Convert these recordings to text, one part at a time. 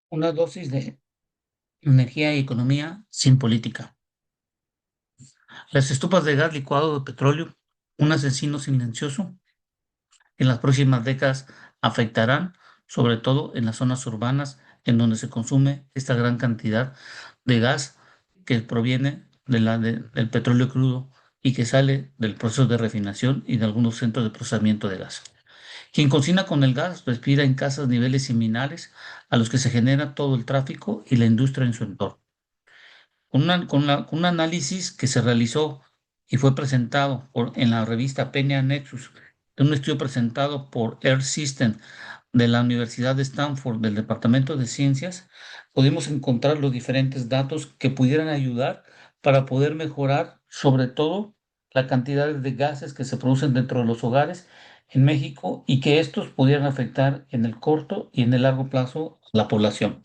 Una dosis de energía y economía sin política. Las estufas de gas licuado de petróleo, un asesino silencioso, en las próximas décadas afectarán sobre todo en las zonas urbanas en donde se consume esta gran cantidad de gas que proviene del petróleo crudo y que sale del proceso de refinación y de algunos centros de procesamiento de gas. Quien cocina con el gas respira en casas niveles similares a los que se genera todo el tráfico y la industria en su entorno. Con un análisis que se realizó y fue presentado en la revista Peña Nexus, de un estudio presentado por Earth System de la Universidad de Stanford del Departamento de Ciencias, pudimos encontrar los diferentes datos que pudieran ayudar para poder mejorar, sobre todo, la cantidad de gases que se producen dentro de los hogares en México y que estos pudieran afectar en el corto y en el largo plazo a la población.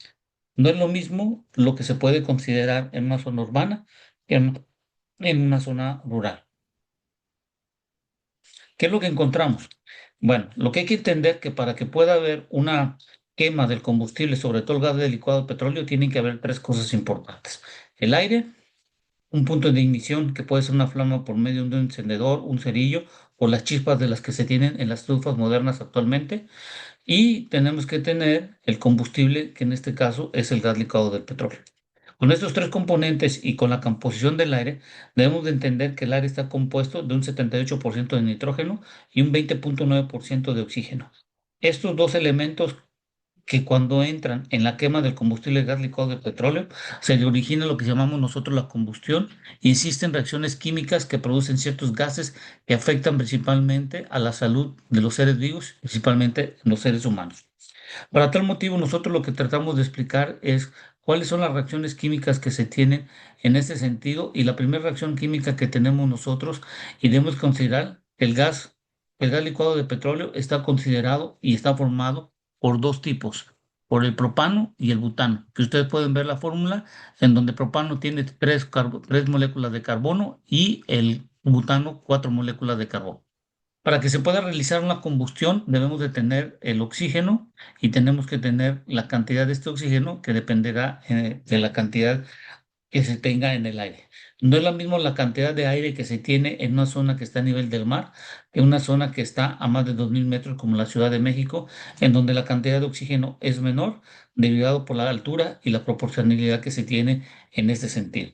No es lo mismo lo que se puede considerar en una zona urbana que en una zona rural. ¿Qué es lo que encontramos? Bueno, lo que hay que entender que para que pueda haber una quema del combustible, sobre todo el gas de licuado de petróleo, tienen que haber tres cosas importantes. El aire, un punto de ignición que puede ser una flama por medio de un encendedor, un cerillo o las chispas de las que se tienen en las estufas modernas actualmente. Y tenemos que tener el combustible, que en este caso es el gas licuado del petróleo. Con estos tres componentes y con la composición del aire, debemos de entender que el aire está compuesto de un 78% de nitrógeno y un 20,9% de oxígeno. Estos dos elementos que cuando entran en la quema del combustible gas licuado de petróleo, se le origina lo que llamamos nosotros la combustión y existen reacciones químicas que producen ciertos gases que afectan principalmente a la salud de los seres vivos, principalmente los seres humanos. Para tal motivo, nosotros lo que tratamos de explicar es cuáles son las reacciones químicas que se tienen en este sentido y la primera reacción química que tenemos nosotros y debemos considerar el gas licuado de petróleo está considerado y está formado por dos tipos, por el propano y el butano, que ustedes pueden ver la fórmula en donde propano tiene tres moléculas de carbono y el butano cuatro moléculas de carbono. Para que se pueda realizar una combustión, debemos de tener el oxígeno y tenemos que tener la cantidad de este oxígeno que dependerá de la cantidad que se tenga en el aire. No es lo mismo la cantidad de aire que se tiene en una zona que está a nivel del mar que una zona que está a más de 2000 metros como la Ciudad de México, en donde la cantidad de oxígeno es menor debido por la altura y la proporcionalidad que se tiene en este sentido.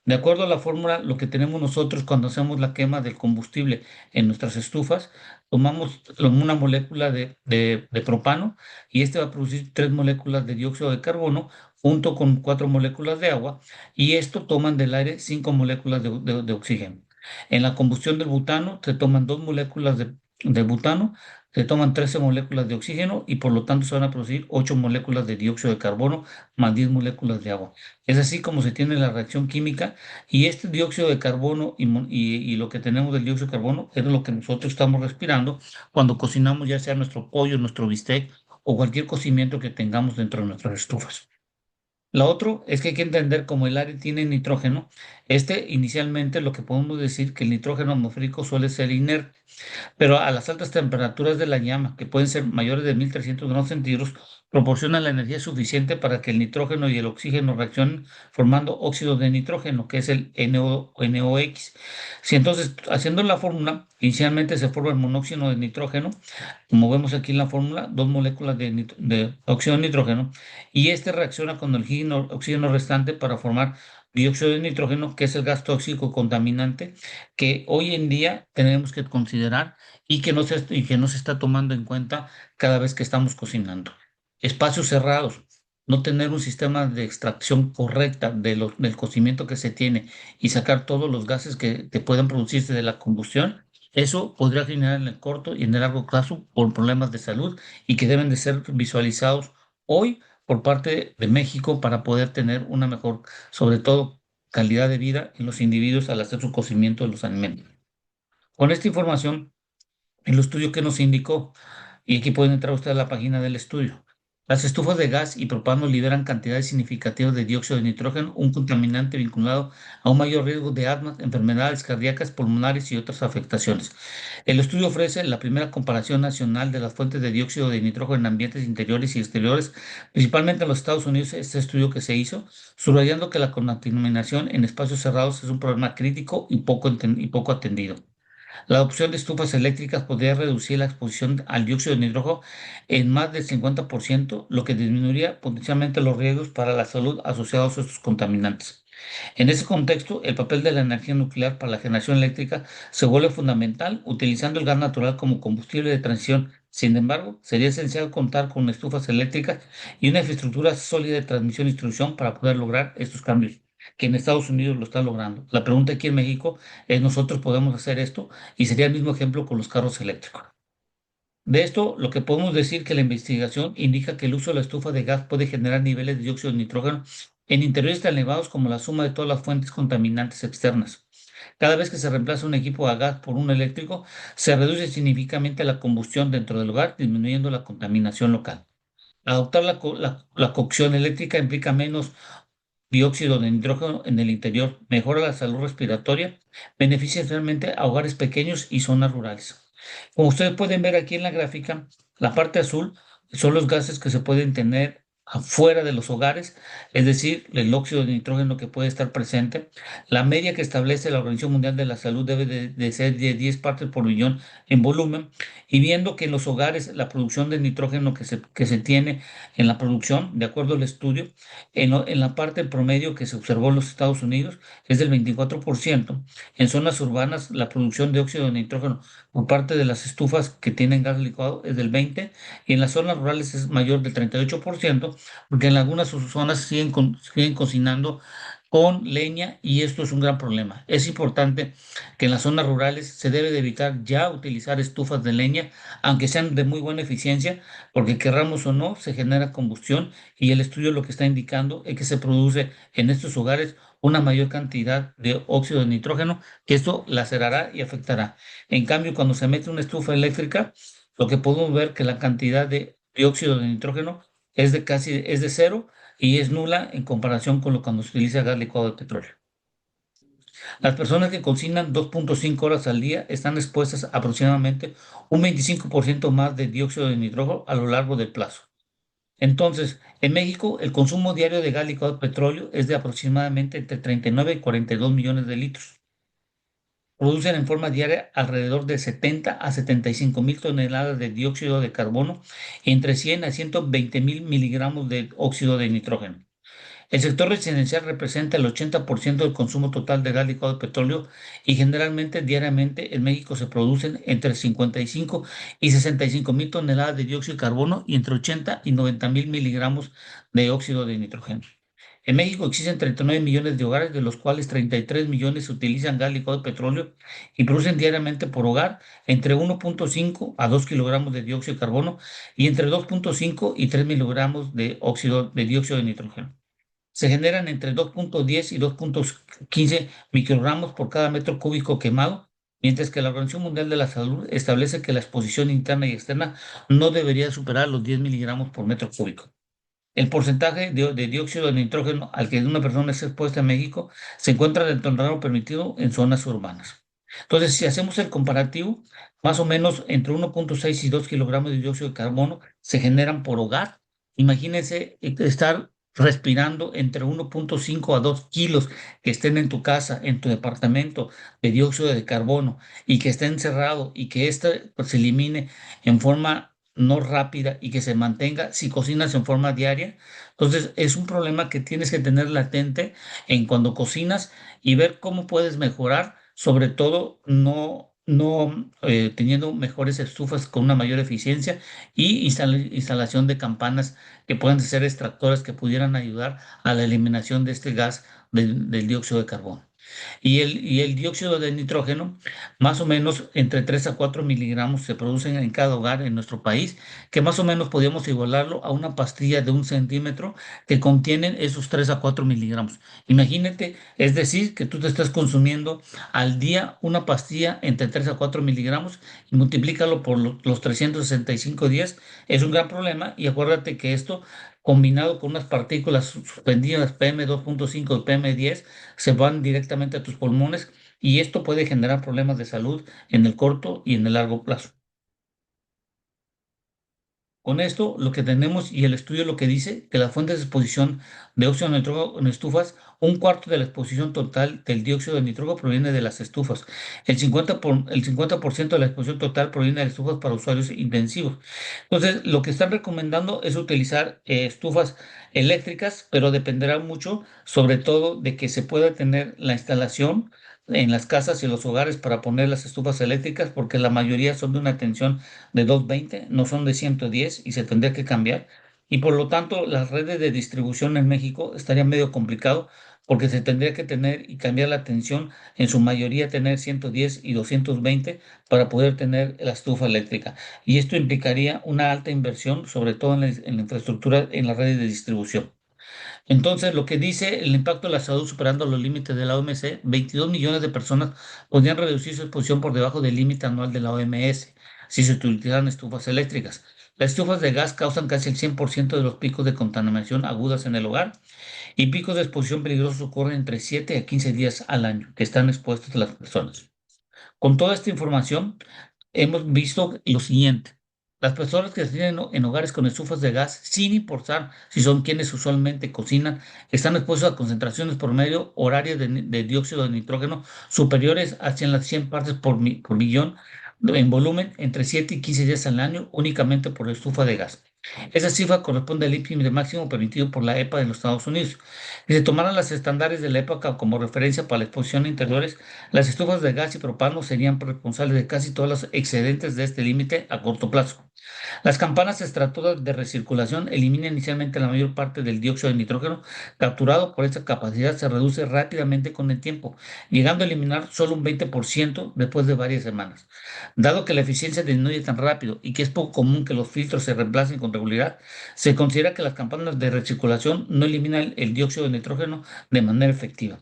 De acuerdo a la fórmula, lo que tenemos nosotros cuando hacemos la quema del combustible en nuestras estufas, tomamos una molécula de propano y este va a producir tres moléculas de dióxido de carbono junto con cuatro moléculas de agua y esto toman del aire cinco moléculas de oxígeno. En la combustión del butano se toman dos moléculas de butano, se toman 13 moléculas de oxígeno y por lo tanto se van a producir 8 moléculas de dióxido de carbono más 10 moléculas de agua. Es así como se tiene la reacción química y este dióxido de carbono y lo que tenemos del dióxido de carbono es lo que nosotros estamos respirando cuando cocinamos ya sea nuestro pollo, nuestro bistec o cualquier cocimiento que tengamos dentro de nuestras estufas. Lo otro es que hay que entender cómo el aire tiene nitrógeno. Inicialmente lo que podemos decir que el nitrógeno atmosférico suele ser inerte. Pero a las altas temperaturas de la llama, que pueden ser mayores de 1300 grados centígrados, proporcionan la energía suficiente para que el nitrógeno y el oxígeno reaccionen formando óxido de nitrógeno, que es el NOx. Si entonces, haciendo la fórmula, inicialmente se forma el monóxido de nitrógeno, como vemos aquí en la fórmula, dos moléculas de óxido de nitrógeno, y este reacciona con el oxígeno restante para formar dióxido de nitrógeno, que es el gas tóxico contaminante que hoy en día tenemos que considerar y que no se está tomando en cuenta cada vez que estamos cocinando. Espacios cerrados, no tener un sistema de extracción correcta del cocimiento que se tiene y sacar todos los gases que puedan producirse de la combustión, eso podría generar en el corto y en el largo plazo por problemas de salud y que deben de ser visualizados hoy por parte de México para poder tener una mejor, sobre todo, calidad de vida en los individuos al hacer su cocimiento de los alimentos. Con esta información, el estudio que nos indicó, y aquí pueden entrar ustedes a la página del estudio, Las estufas de gas y propano liberan cantidades significativas de dióxido de nitrógeno, un contaminante vinculado a un mayor riesgo de asma, enfermedades cardíacas, pulmonares y otras afectaciones. El estudio ofrece la primera comparación nacional de las fuentes de dióxido de nitrógeno en ambientes interiores y exteriores, principalmente en los Estados Unidos. Este estudio que se hizo, subrayando que la contaminación en espacios cerrados es un problema crítico y poco atendido. La adopción de estufas eléctricas podría reducir la exposición al dióxido de nitrógeno en más del 50%, lo que disminuiría potencialmente los riesgos para la salud asociados a estos contaminantes. En ese contexto, el papel de la energía nuclear para la generación eléctrica se vuelve fundamental, utilizando el gas natural como combustible de transición. Sin embargo, sería esencial contar con estufas eléctricas y una infraestructura sólida de transmisión y distribución para poder lograr estos cambios, que en Estados Unidos lo están logrando. La pregunta aquí en México es: ¿nosotros podemos hacer esto? Y sería el mismo ejemplo con los carros eléctricos. De esto, lo que podemos decir que la investigación indica que el uso de la estufa de gas puede generar niveles de dióxido de nitrógeno en interiores tan elevados como la suma de todas las fuentes contaminantes externas. Cada vez que se reemplaza un equipo a gas por uno eléctrico, se reduce significativamente la combustión dentro del hogar, disminuyendo la contaminación local. Adoptar la cocción eléctrica implica menos dióxido de nitrógeno en el interior, mejora la salud respiratoria, beneficia realmente a hogares pequeños y zonas rurales. Como ustedes pueden ver aquí en la gráfica, la parte azul son los gases que se pueden tener afuera de los hogares, es decir, el óxido de nitrógeno que puede estar presente. La media que establece la Organización Mundial de la Salud debe de ser de 10 partes por millón en volumen, y viendo que en los hogares la producción de nitrógeno que se tiene en la producción, de acuerdo al estudio, en la parte promedio que se observó en los Estados Unidos es del 24%. En zonas urbanas, la producción de óxido de nitrógeno por parte de las estufas que tienen gas licuado es del 20%, y en las zonas rurales es mayor del 38%, porque en algunas zonas siguen cocinando con leña, y esto es un gran problema. Es importante que en las zonas rurales se debe de evitar ya utilizar estufas de leña, aunque sean de muy buena eficiencia, porque querramos o no, se genera combustión, y el estudio lo que está indicando es que se produce en estos hogares una mayor cantidad de óxido de nitrógeno, que esto lacerará y afectará. En cambio, cuando se mete una estufa eléctrica, lo que podemos ver que la cantidad de dióxido de nitrógeno es de cero, y es nula en comparación con lo cuando se utiliza gas licuado de petróleo. Las personas que cocinan 2.5 horas al día están expuestas a aproximadamente un 25% más de dióxido de nitrógeno a lo largo del plazo. Entonces, en México, el consumo diario de gas licuado de petróleo es de aproximadamente entre 39 y 42 millones de litros. Producen en forma diaria alrededor de 70 a 75 mil toneladas de dióxido de carbono, entre 100 a 120 mil miligramos de óxido de nitrógeno. El sector residencial representa el 80% del consumo total de gas licuado de petróleo, y generalmente diariamente en México se producen entre 55 y 65 mil toneladas de dióxido de carbono y entre 80 y 90 mil miligramos de óxido de nitrógeno. En México existen 39 millones de hogares, de los cuales 33 millones utilizan gas licuado de petróleo y producen diariamente por hogar entre 1.5 a 2 kilogramos de dióxido de carbono y entre 2.5 y 3 miligramos de dióxido de nitrógeno. Se generan entre 2.10 y 2.15 microgramos por cada metro cúbico quemado, mientras que la Organización Mundial de la Salud establece que la exposición interna y externa no debería superar los 10 miligramos por metro cúbico. El porcentaje de dióxido de nitrógeno al que una persona es expuesta en México se encuentra dentro del rango permitido en zonas urbanas. Entonces, si hacemos el comparativo, más o menos entre 1.6 y 2 kilogramos de dióxido de carbono se generan por hogar. Imagínense estar respirando entre 1.5 a 2 kilos que estén en tu casa, en tu departamento, de dióxido de carbono, y que esté encerrado, y que éste pues, se elimine en forma no rápida y que se mantenga si cocinas en forma diaria. Entonces, es un problema que tienes que tener latente en cuando cocinas, y ver cómo puedes mejorar, sobre todo no teniendo mejores estufas con una mayor eficiencia, y instalación de campanas que puedan ser extractoras que pudieran ayudar a la eliminación de este gas del dióxido de carbono. Y el dióxido de nitrógeno, más o menos entre 3 a 4 miligramos se producen en cada hogar en nuestro país, que más o menos podríamos igualarlo a una pastilla de 1 centímetro que contienen esos 3 a 4 miligramos. Imagínate, es decir, que tú te estás consumiendo al día una pastilla entre 3 a 4 miligramos y multiplícalo por los 365 días, es un gran problema. Y acuérdate que esto, combinado con unas partículas suspendidas PM2.5 y PM10, se van directamente a tus pulmones y esto puede generar problemas de salud en el corto y en el largo plazo. Con esto, lo que tenemos y el estudio lo que dice que las fuentes de exposición de óxido de nitrógeno en estufas, un cuarto de la exposición total del dióxido de nitrógeno proviene de las estufas. El 50% de la exposición total proviene de estufas para usuarios intensivos. Entonces, lo que están recomendando es utilizar estufas eléctricas, pero dependerá mucho, sobre todo, de que se pueda tener la instalación en las casas y los hogares para poner las estufas eléctricas, porque la mayoría son de una tensión de 220, no son de 110 y se tendría que cambiar. Y por lo tanto, las redes de distribución en México estarían medio complicado porque se tendría que tener y cambiar la tensión, en su mayoría tener 110 y 220 para poder tener la estufa eléctrica. Y esto implicaría una alta inversión, sobre todo en la infraestructura, en las redes de distribución. Entonces, lo que dice el impacto de la salud superando los límites de la OMS, 22 millones de personas podrían reducir su exposición por debajo del límite anual de la OMS si se utilizaran estufas eléctricas. Las estufas de gas causan casi el 100% de los picos de contaminación agudas en el hogar y picos de exposición peligrosos ocurren entre 7 a 15 días al año que están expuestas las personas. Con toda esta información, hemos visto lo siguiente. Las personas que tienen en hogares con estufas de gas, sin importar si son quienes usualmente cocinan, están expuestos a concentraciones por medio horarias de dióxido de nitrógeno superiores a 100 partes por millón en volumen entre 7 y 15 días al año únicamente por la estufa de gas. Esa cifra corresponde al límite máximo permitido por la EPA de los Estados Unidos. Si se tomaran los estándares de la época como referencia para la exposición a interiores, las estufas de gas y propano serían responsables de casi todos los excedentes de este límite a corto plazo. Las campanas extractoras de recirculación eliminan inicialmente la mayor parte del dióxido de nitrógeno capturado por esta capacidad se reduce rápidamente con el tiempo, llegando a eliminar solo un 20% después de varias semanas. Dado que la eficiencia disminuye tan rápido y que es poco común que los filtros se reemplacen con regularidad, se considera que las campanas de recirculación no eliminan el dióxido de nitrógeno de manera efectiva.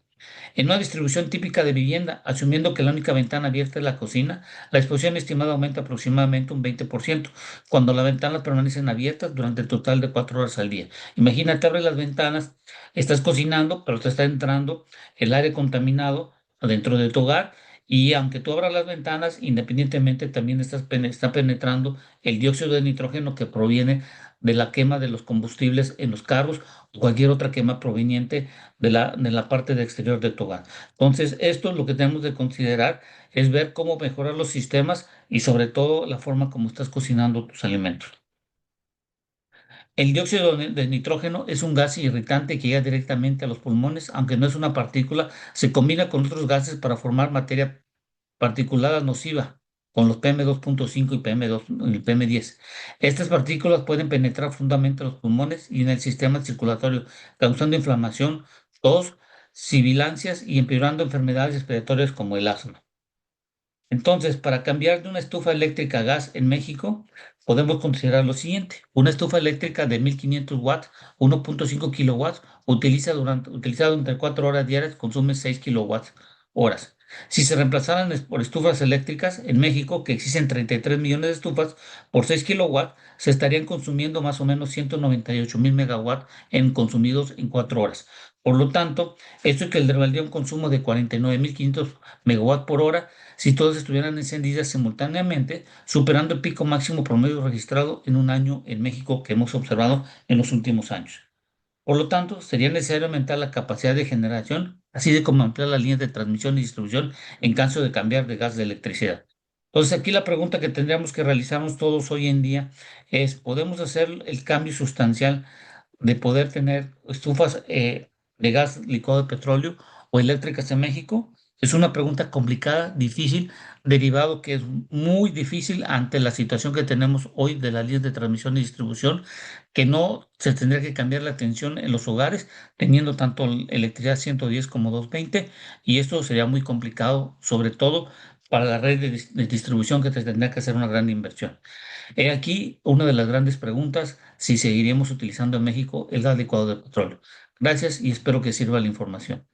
En una distribución típica de vivienda, asumiendo que la única ventana abierta es la cocina, la exposición estimada aumenta aproximadamente un 20% cuando las ventanas permanecen abiertas durante el total de 4 horas al día. Imagínate, abres las ventanas, estás cocinando, pero te está entrando el aire contaminado dentro de tu hogar. Y aunque tú abras las ventanas, independientemente también está penetrando el dióxido de nitrógeno que proviene de la quema de los combustibles en los carros o cualquier otra quema proveniente de la parte de exterior de tu hogar. Entonces, esto lo que tenemos de considerar es ver cómo mejorar los sistemas y sobre todo la forma como estás cocinando tus alimentos. El dióxido de nitrógeno es un gas irritante que llega directamente a los pulmones, aunque no es una partícula, se combina con otros gases para formar materia particulada nociva, con los PM2.5 y PM10. Estas partículas pueden penetrar profundamente en los pulmones y en el sistema circulatorio, causando inflamación, tos, sibilancias y empeorando enfermedades respiratorias como el asma. Entonces, para cambiar de una estufa eléctrica a gas en México, podemos considerar lo siguiente. Una estufa eléctrica de 1500 watts, 1.5 kilowatts, utilizada durante 4 horas diarias, consume 6 kilowatts horas. Si se reemplazaran por estufas eléctricas en México, que existen 33 millones de estufas, por 6 kilowatts, se estarían consumiendo más o menos 198,000 megawatts consumidos en 4 horas. Por lo tanto, esto equivaldría a un consumo de 49,500 megawatts por hora si todas estuvieran encendidas simultáneamente, superando el pico máximo promedio registrado en un año en México que hemos observado en los últimos años. Por lo tanto, sería necesario aumentar la capacidad de generación, así de como ampliar las líneas de transmisión y distribución en caso de cambiar de gas de electricidad. Entonces, aquí la pregunta que tendríamos que realizarnos todos hoy en día es, ¿podemos hacer el cambio sustancial de poder tener estufas de gas licuado de petróleo o eléctricas en México? Es una pregunta complicada, difícil, derivado que es muy difícil ante la situación que tenemos hoy de las líneas de transmisión y distribución, que no se tendría que cambiar la atención en los hogares, teniendo tanto electricidad 110 como 220, y esto sería muy complicado, sobre todo para la red de distribución que tendría que hacer una gran inversión. He aquí una de las grandes preguntas, si seguiremos utilizando en México el gas licuado de petróleo. Gracias y espero que sirva la información.